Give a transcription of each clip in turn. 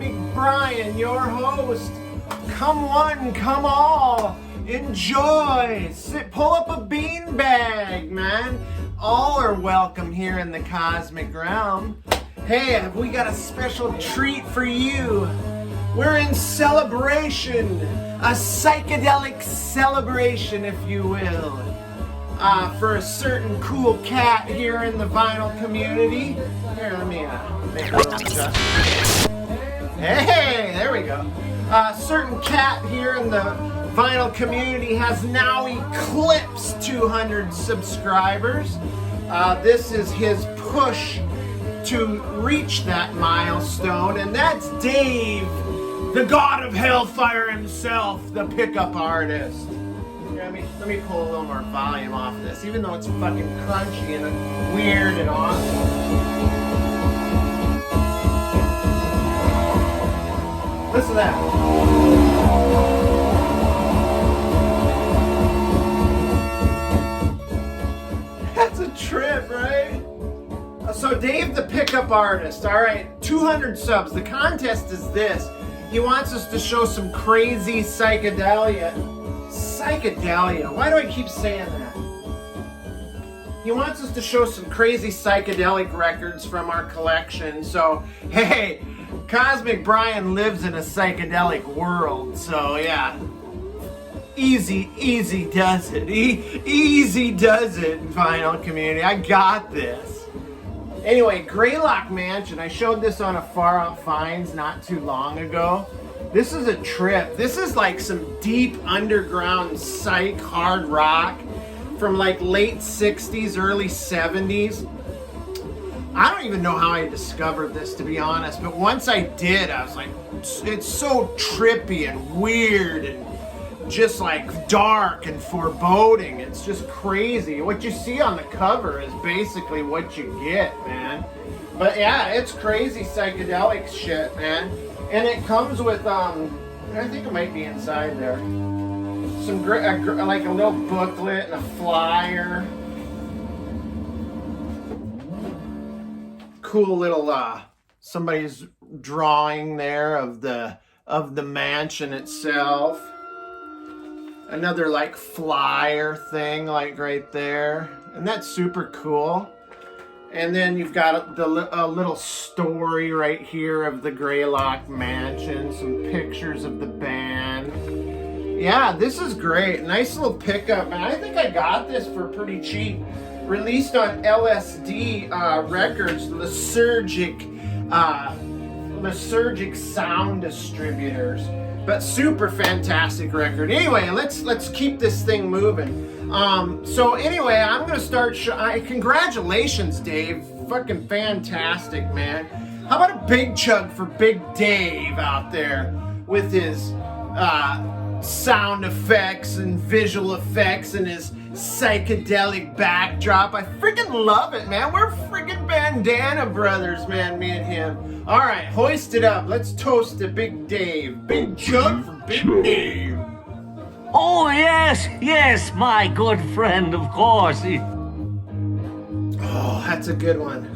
Cosmic Brian, your host. Come one, come all. Enjoy. Pull up a beanbag, man. All are welcome here in the Cosmic Realm. Hey, we got a special treat for you. We're in celebration. A psychedelic celebration, if you will. For a certain cool cat here in the vinyl community. Here, let me make a little adjustment. Hey, there we go. A certain cat here in the vinyl community has now eclipsed 200 subscribers. This is his push to reach that milestone, and that's Dave, the god of hellfire himself, the pickup artist. Let me pull a little more volume off this, even though it's fucking crunchy and weird and awesome. Listen to that. That's a trip, right? So Dave, the pickup artist, all right, 200 subs. The contest is this. He wants us to show some crazy psychedelia. Psychedelia. Why do I keep saying that? He wants us to show some crazy psychedelic records from our collection. So, hey, Cosmic Brian lives in a psychedelic world. So, yeah. Easy does it. Easy does it, vinyl community. I got this. Anyway, Greylock Mansion. I showed this on a Far Out Finds not too long ago. This is a trip. This is like some deep underground psych hard rock from like late 60s, early 70s. I don't even know how I discovered this, to be honest, but once I did, I was like, it's so trippy and weird and just like dark and foreboding. It's just crazy. What you see on the cover is basically what you get, man. But yeah, it's crazy psychedelic shit, man. And it comes with, I think it might be inside there, some like a little booklet and a flyer. Cool little, somebody's drawing there of the mansion itself. Another like flyer thing, like right there, and that's super cool. And then you've got a little story right here of the Greylock Mansion, some pictures of the band. Yeah, this is great. Nice little pickup, and I think I got this for pretty cheap. Released on LSD Records, Lysergic Sound Distributors. But super fantastic record. Anyway, let's keep this thing moving. So anyway, I'm gonna start. Congratulations, Dave! Fucking fantastic, man. How about a big chug for Big Dave out there with his sound effects and visual effects and his psychedelic backdrop. I freaking love it, man. We're freaking bandana brothers, man, me and him. All right, hoist it up. Let's toast to Big Dave. Big chug for Big Dave. Oh, yes, my good friend, of course. Oh, that's a good one.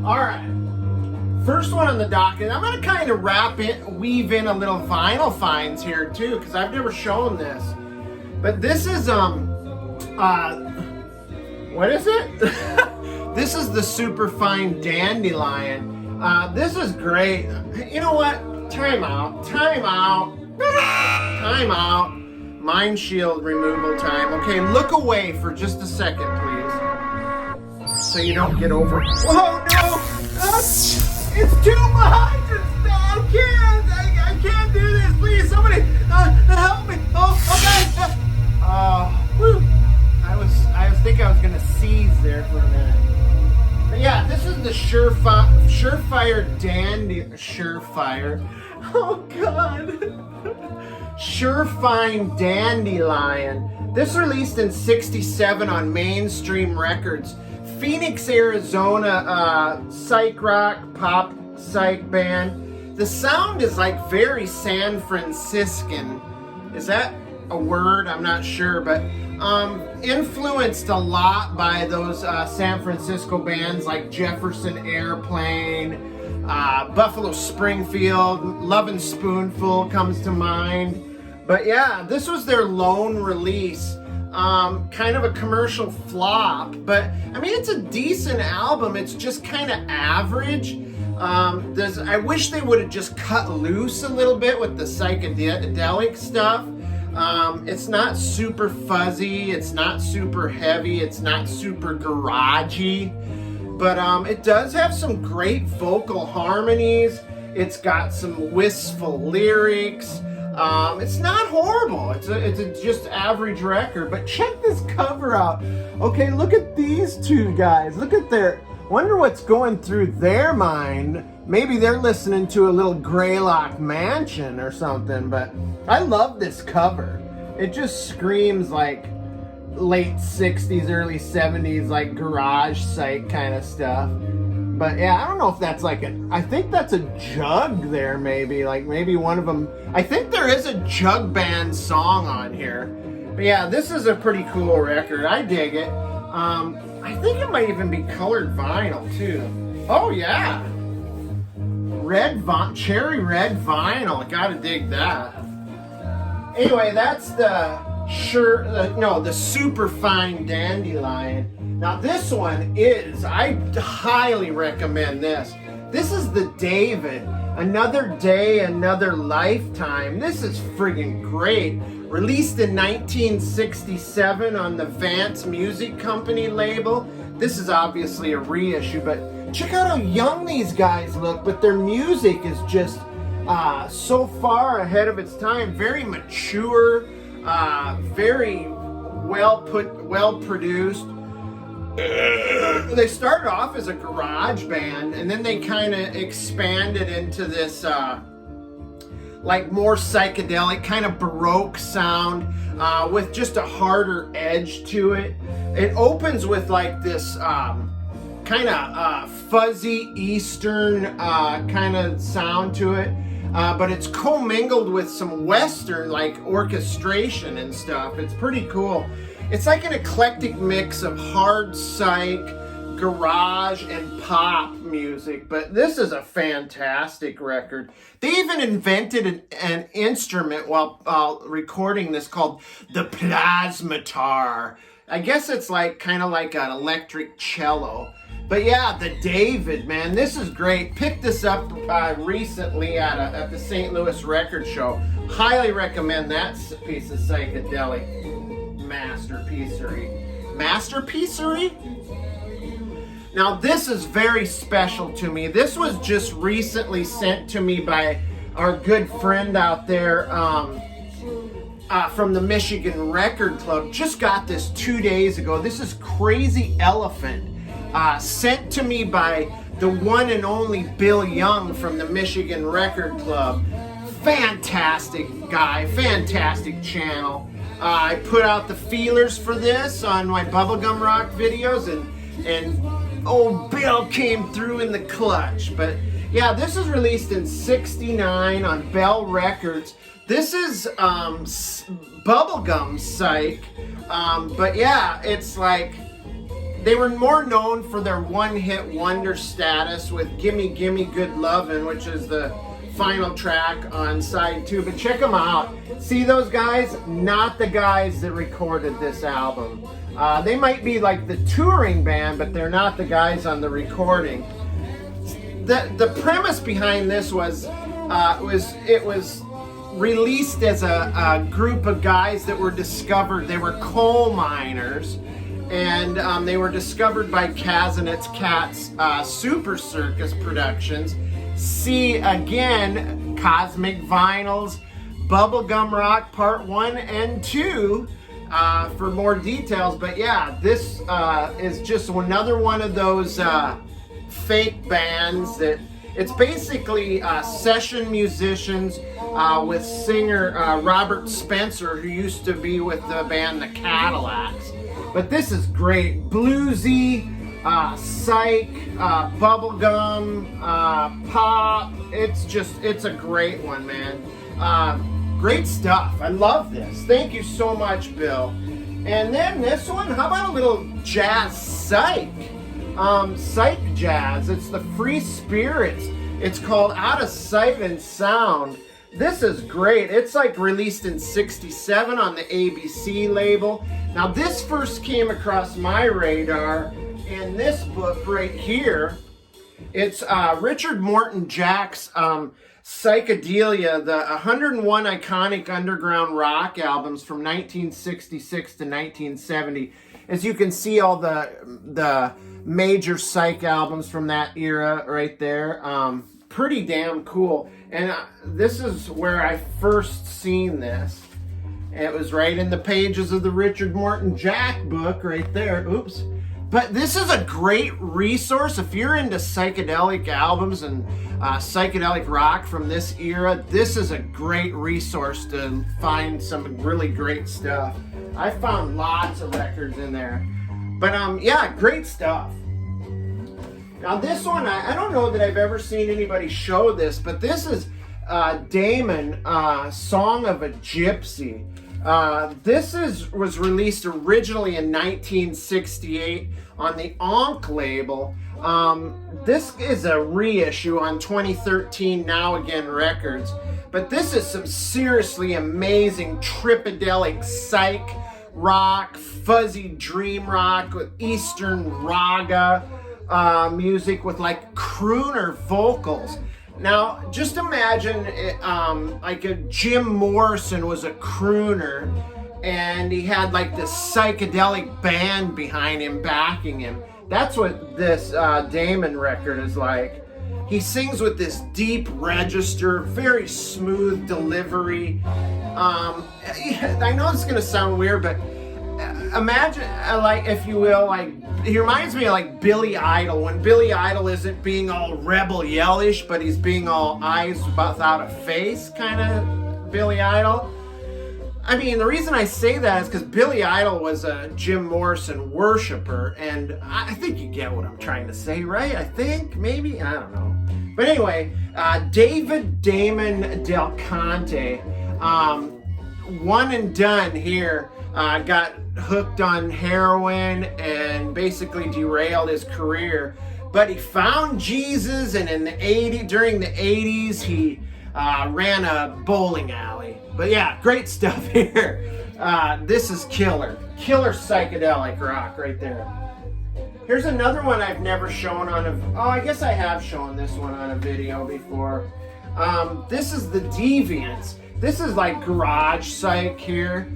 All right. First one on the docket. I'm going to kind of weave in a little vinyl finds here, too, because I've never shown this. But this is, what is it? This is the Superfine Dandelion. This is great. You know what? Time out. Mind shield removal time. Okay, look away for just a second, please. So you don't get over. Whoa, no! It's too much! I can't do this. Please, somebody help me. Oh, okay. Whew. I was thinking I was gonna seize there for a minute. But yeah, this is the Surefire Dandelion. Surefire. Oh God. Surefine Dandelion. This released in '67 on Mainstream Records. Phoenix, Arizona, psych rock, pop psych band. The sound is like very San Franciscan. Is that a word? I'm not sure, but influenced a lot by those San Francisco bands like Jefferson Airplane, Buffalo Springfield, Lovin' Spoonful comes to mind. But yeah, this was their lone release. Kind of a commercial flop, but I mean, it's a decent album. It's just kind of average. I wish they would have just cut loose a little bit with the psychedelic stuff. It's not super fuzzy, it's not super heavy, it's not super garagey, but it does have some great vocal harmonies. It's got some wistful lyrics. It's not horrible. It's a just average record, but check this cover out. Okay, look at these two guys. Look at wonder what's going through their mind. Maybe they're listening to a little Greylock Mansion or something, but I love this cover. It just screams like late 60s, early 70s, like garage Psych kind of stuff. But yeah, I don't know if that's like I think that's a Jug there maybe, like maybe one of them. I think there is a Jug Band song on here. But yeah, this is a pretty cool record. I dig it. I think it might even be colored vinyl too. Oh yeah. Cherry red vinyl. Gotta dig that. Anyway, that's the Superfine Dandelion. Now this one I highly recommend this. This is the David, Another Day, Another Lifetime. This is friggin' great. Released in 1967 on the Vance Music Company label. This is obviously a reissue, but check out how young these guys look, but their music is just so far ahead of its time. Very mature, very well produced. They started off as a garage band, and then they kind of expanded into this like more psychedelic, kind of Baroque sound with just a harder edge to it. It opens with like this kind of fuzzy Eastern kind of sound to it, but it's commingled with some Western like orchestration and stuff. It's pretty cool. It's like an eclectic mix of hard psych, garage, and pop music, but this is a fantastic record. They even invented an instrument while recording this called the plasmatar. I guess it's like kind of like an electric cello. But yeah, the David, man, this is great. Picked this up recently at the St. Louis Record Show. Highly recommend that piece of psychedelic masterpiecery. Now this is very special to me. This was just recently sent to me by our good friend out there from the Michigan Record Club. Just got this 2 days ago. This is Crazy Elephant, sent to me by the one and only Bill Young from the Michigan Record Club. Fantastic guy, fantastic channel. I put out the feelers for this on my Bubblegum Rock videos, and old Bill came through in the clutch. But yeah, this is released in '69 on Bell Records. This is Bubblegum Psych, but yeah, it's like they were more known for their one-hit wonder status with Gimme Gimme Good Lovin', which is the final track on side 2, but check them out. See those guys? Not the guys that recorded this album. They might be like the touring band, but they're not the guys on the recording. The premise behind this was it was released as a group of guys that were discovered. They were coal miners, and they were discovered by Kaz and its Cats Super Circus Productions. See again, Cosmic Vinyls, Bubblegum Rock Part 1 and 2 for more details. But yeah, this is just another one of those fake bands that it's basically session musicians with singer Robert Spencer, who used to be with the band The Cadillacs. But this is great, bluesy, psych, bubblegum, pop. It's a great one, man. Great stuff. I love this. Thank you so much, Bill. And then this one, how about a little jazz psych? Psych jazz. It's the Free Spirits. It's called Out of Sight and Sound. This is great. It's like released in 67 on the ABC label. Now this first came across my radar in this book right here. It's Richard Morton Jack's Psychedelia, the 101 iconic underground rock albums from 1966 to 1970. As you can see, all the major Psych albums from that era right there. Pretty damn cool. And this is where I first seen this. It was right in the pages of the Richard Morton Jack book right there. Oops. But this is a great resource if you're into psychedelic albums and psychedelic rock from this era. This is a great resource to find some really great stuff. I found lots of records in there. But yeah, great stuff. Now this one, I don't know that I've ever seen anybody show this, but this is Damon, Song of a Gypsy. This was released originally in 1968 on the Onk label. This is a reissue on 2013 Now Again Records. But this is some seriously amazing tripedelic psych rock, fuzzy dream rock with Eastern raga music with like crooner vocals. Now, just imagine like a Jim Morrison was a crooner and he had like this psychedelic band behind him, backing him. That's what this Damon record is like. He sings with this deep register, very smooth delivery. I know it's gonna sound weird, but imagine, like, if you will, like, he reminds me of like Billy Idol, when Billy Idol isn't being all rebel yellish, but he's being all eyes without a face kind of Billy Idol. I mean, the reason I say that is because Billy Idol was a Jim Morrison worshiper, and I think you get what I'm trying to say, right? I think, maybe, I don't know. But anyway, David Damon Del Conte, one and done here, got hooked on heroin and basically derailed his career. But he found Jesus, and during the 80s, he ran a bowling alley. But yeah, great stuff here. This is killer psychedelic rock right there. Here's another one I've never shown I guess I have shown this one on a video before. This is the Deviants. This is like garage psych here.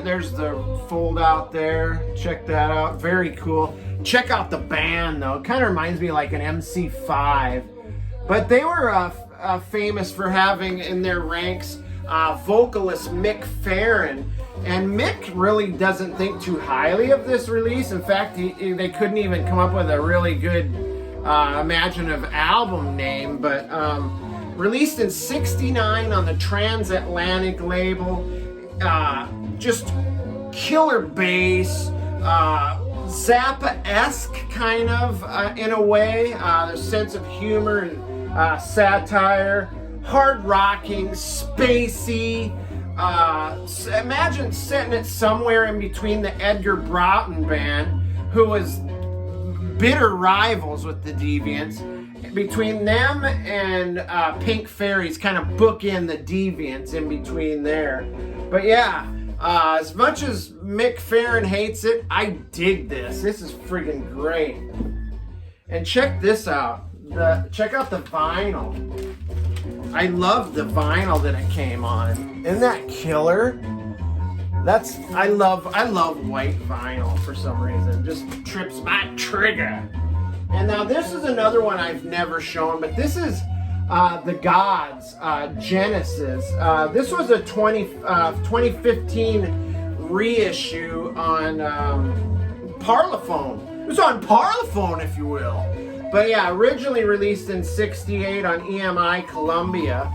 There's the fold out there. Check that out. Very cool. Check out the band though. It kind of reminds me of like an MC5. But they were famous for having in their ranks vocalist Mick Farren. And Mick really doesn't think too highly of this release. In fact, they couldn't even come up with a really good imaginative album name. But released in '69 on the Transatlantic label. Just killer bass, Zappa-esque kind of in a way. There's sense of humor and satire, hard rocking, spacey. Imagine setting it somewhere in between the Edgar Broughton band, who was bitter rivals with the Deviants. Between them and Pink Fairies, kind of bookend the Deviants in between there. But yeah, as much as Mick Farren hates it, I dig this. This is friggin' great. And check this out. Check out the vinyl. I love the vinyl that it came on. Isn't that killer? I love white vinyl for some reason. Just trips my trigger. And now this is another one I've never shown, but this is The Gods, Genesis. This was a 2015 reissue on Parlophone. It was on Parlophone, if you will. But yeah, originally released in '68 on EMI Columbia.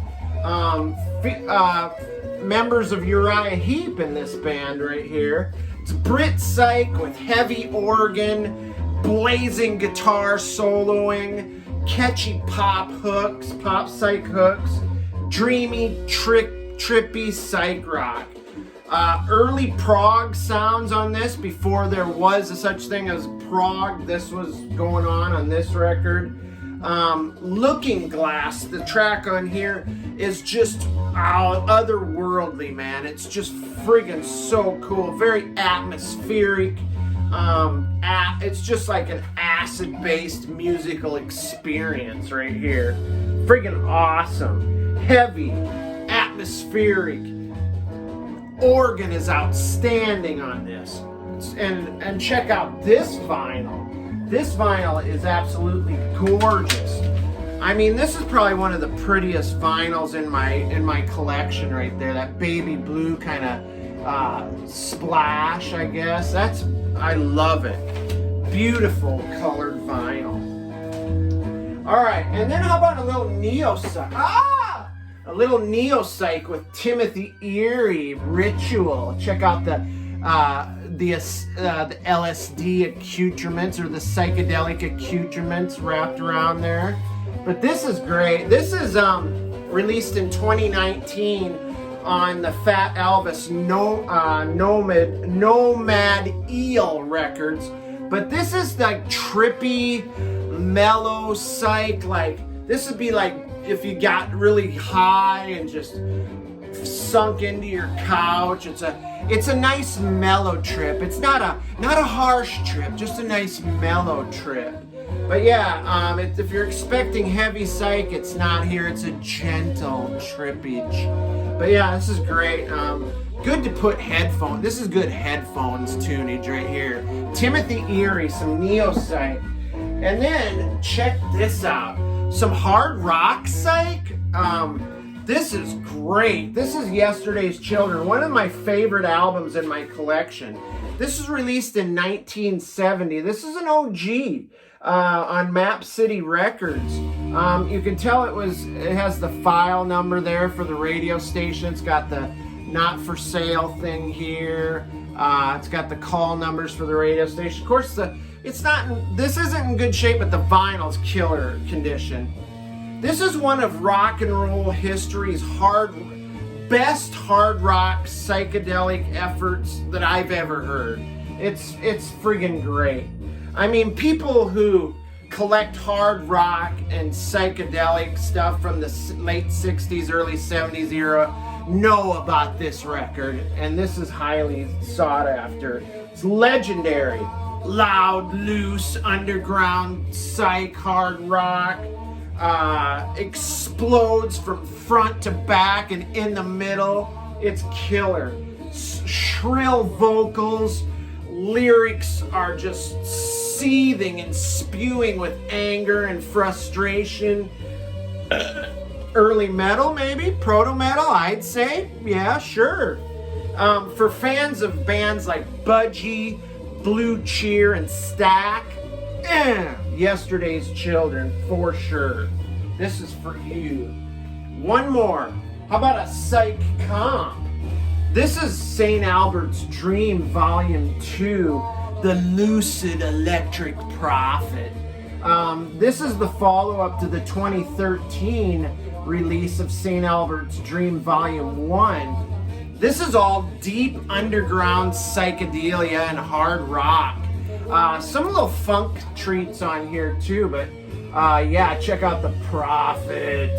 Members of Uriah Heep in this band right here. It's Brit Psych with heavy organ, blazing guitar soloing, catchy pop psych hooks, dreamy, trippy psych rock. Early prog sounds on this, before there was a such thing as prog. This was going on this record. Looking Glass, the track on here, is just otherworldly, man. It's just friggin' so cool. Very atmospheric. It's just like an acid-based musical experience right here. Friggin' awesome. Heavy, atmospheric. Organ is outstanding on this. And check out this vinyl. This vinyl is absolutely gorgeous. I mean, this is probably one of the prettiest vinyls in my collection right there. That baby blue kind of splash, I guess. I love it. Beautiful colored vinyl. All right, and then how about a little neo-psych? A little neo-psych with Timothy Erie, Ritual. Check out the LSD accoutrements, or the psychedelic accoutrements wrapped around there. But this is great. This is released in 2019 on the Fat Elvis Nomad Eel Records. But this is like trippy, mellow psych. Like, this would be like if you got really high and just sunk into your couch. It's a nice mellow trip. It's not a harsh trip, just a nice mellow trip. But yeah, if you're expecting heavy psych, it's not here. It's a gentle trippage. But yeah, this is great. Good to put headphones. This is good headphones tunage right here. Timothy Erie, some neo-psych. And then check this out. Some hard rock psych. This is great. This is Yesterday's Children, one of my favorite albums in my collection. This was released in 1970. This is an OG on Map City Records. You can tell it has the file number there for the radio station. It's got the not for sale thing here. It's got the call numbers for the radio station. Of course, this isn't in good shape, but the vinyl's killer condition. This is one of rock and roll history's best hard rock psychedelic efforts that I've ever heard. It's friggin' great. I mean, people who collect hard rock and psychedelic stuff from the late 60s, early 70s era know about this record, and this is highly sought after. It's legendary. Loud, loose, underground psych hard rock. Explodes from front to back and in the middle. It's killer. Shrill vocals. Lyrics are just seething and spewing with anger and frustration. Early metal, maybe? Proto-metal, I'd say. Yeah, sure. For fans of bands like Budgie, Blue Cheer, and Stack, Yesterday's Children, for sure. This is for you. One more. How about a psych comp? This is St. Albert's Dream Volume 2, The Lucid Electric Prophet. This is the follow-up to the 2013 release of St. Albert's Dream Volume 1. This is all deep underground psychedelia and hard rock. Some little funk treats on here too, but yeah, check out The Prophet.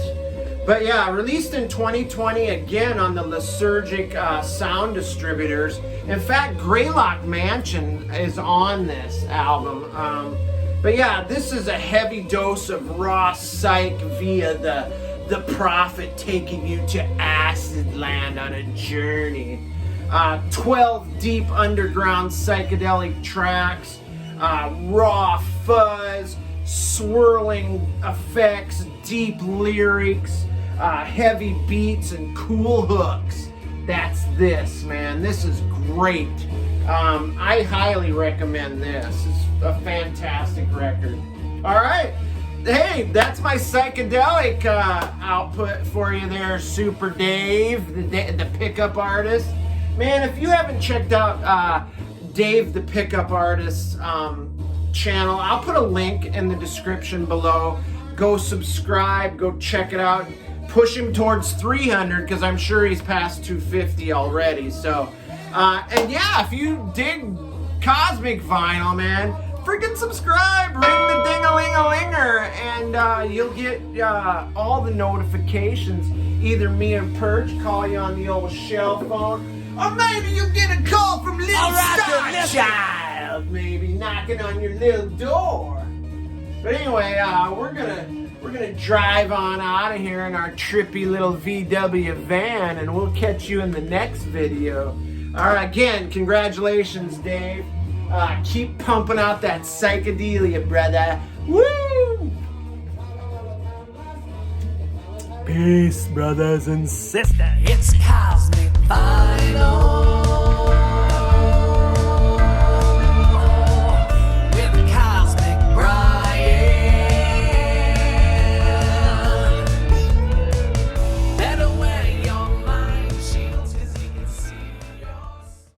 But yeah, released in 2020 again on the Lysergic sound distributors. In fact, Greylock Mansion is on this album. But yeah, this is a heavy dose of raw psych via the Prophet taking you to acid land on a journey. 12 deep underground psychedelic tracks, raw fuzz, swirling effects, deep lyrics, heavy beats, and cool hooks. That's this, man. This is great. I highly recommend this. It's a fantastic record. All right. Hey, that's my psychedelic output for you there, Super Dave, the pickup artist. Man, if you haven't checked out Dave the Pickup Artist channel, I'll put a link in the description below. Go subscribe, go check it out. Push him towards 300 because I'm sure he's past 250 already. So, and yeah, if you dig Cosmic Vinyl, man, freaking subscribe, ring the ding-a-ling-a-linger, and you'll get all the notifications. Either me or Perch call you on the old shell phone, or maybe you'll get a call from little Starchild, maybe knocking on your little door. But anyway, we're gonna drive on out of here in our trippy little VW van, and we'll catch you in the next video. All right, again, congratulations, Dave. Keep pumping out that psychedelia, brother. Woo! Peace, brothers and sisters. It's cosmic vinyl.